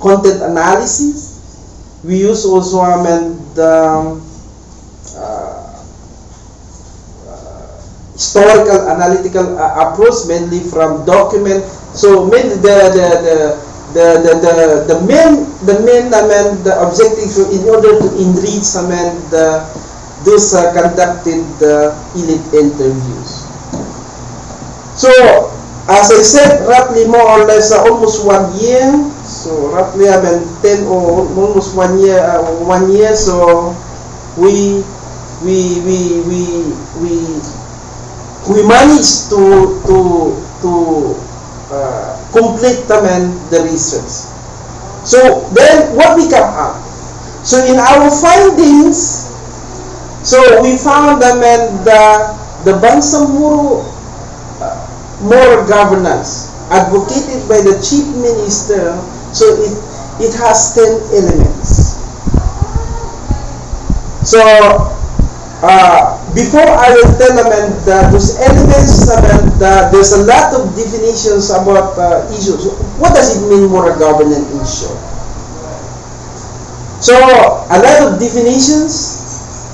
content analysis. We use also the historical analytical approach, mainly from document. So mainly the main objective in order to enrich those conducted elite interviews. So as I said, roughly more or less almost 1 year. So roughly 10 or almost 1 year. 1 year. So we managed to complete the research. So then what we come up? So in our findings, so we found the Bangsamoro moral governance advocated by the chief minister. So it has 10 elements. So before I will tell those elements, there's a lot of definitions about issues. What does it mean, moral governance in short? So a lot of definitions,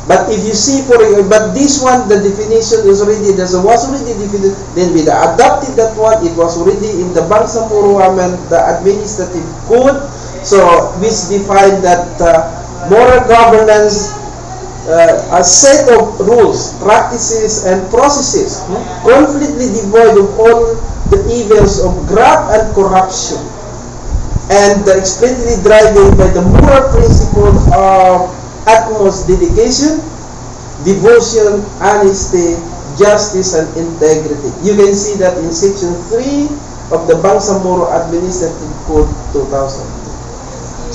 but if you see, but this one, the definition is already, was already defined. Then we adopted that one. It was already in the Bangsamoro the administrative code. So which defined that moral governance. A set of rules, practices, and processes completely devoid of all the evils of graft and corruption, and explicitly driven by the moral principle of utmost dedication, devotion, honesty, justice, and integrity. You can see that in section 3 of the Bangsamoro Administrative Code 2000.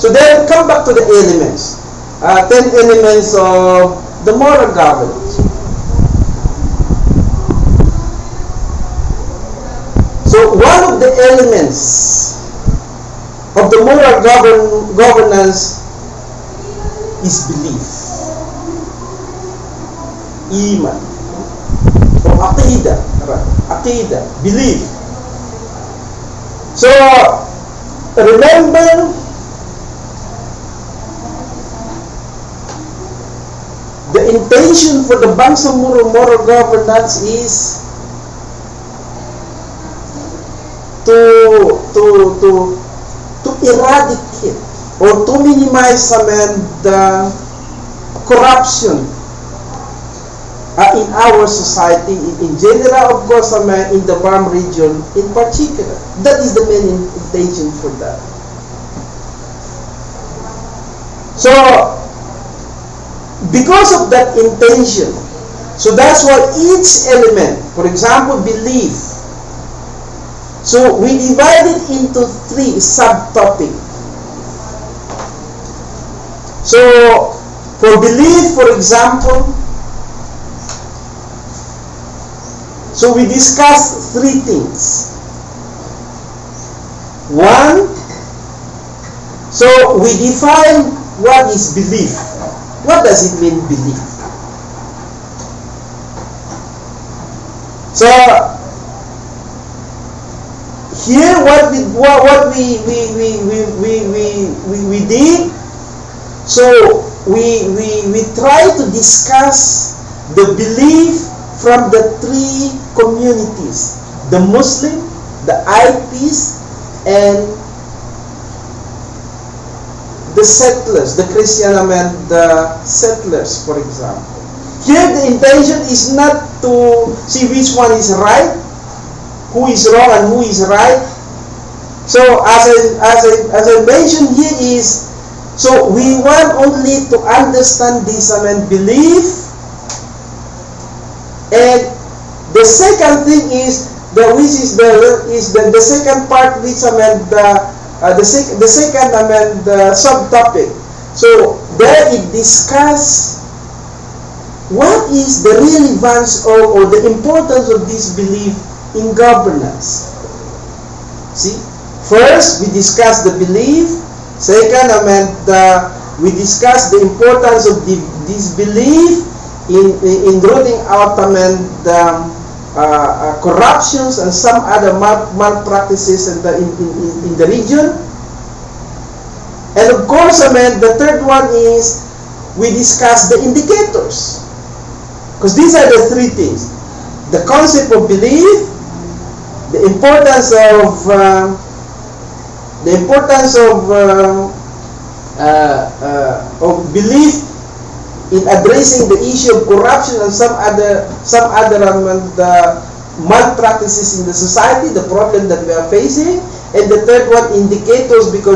So then come back to the elements. 10 elements of the moral governance. So one of the elements of the moral governance is belief, iman, or aqidah, belief. So remember, the intention for the Bangsamoro moral governance is to eradicate or to minimize the corruption in our society in general, of course, in the BAM region in particular. That is the main intention for that. So because of that intention, so that's why each element, for example, belief, so we divide it into 3 subtopics. So for belief, for example, so we discuss 3 things. 1, so we define what is belief. What does it mean, belief? So here, what we did. So we try to discuss the belief from the 3 communities: the Muslim, the IPs, and the settlers, the Christian and the settlers, for example. Here the intention is not to see which one is right, who is wrong and who is right. So as I mentioned here is, so we want only to understand this belief. And the second thing is the second part, which the second subtopic. So there it discusses what is the relevance or the importance of this belief in governance. See, first we discuss the belief. Second, we discuss the importance of this belief in rooting out corruptions and some other malpractices in the region. And of course, the third one is we discuss the indicators. Because these are the three things. The concept of belief, the importance of belief in addressing the issue of corruption and some other malpractices in the society, the problem that we are facing, and the third one, indicators, because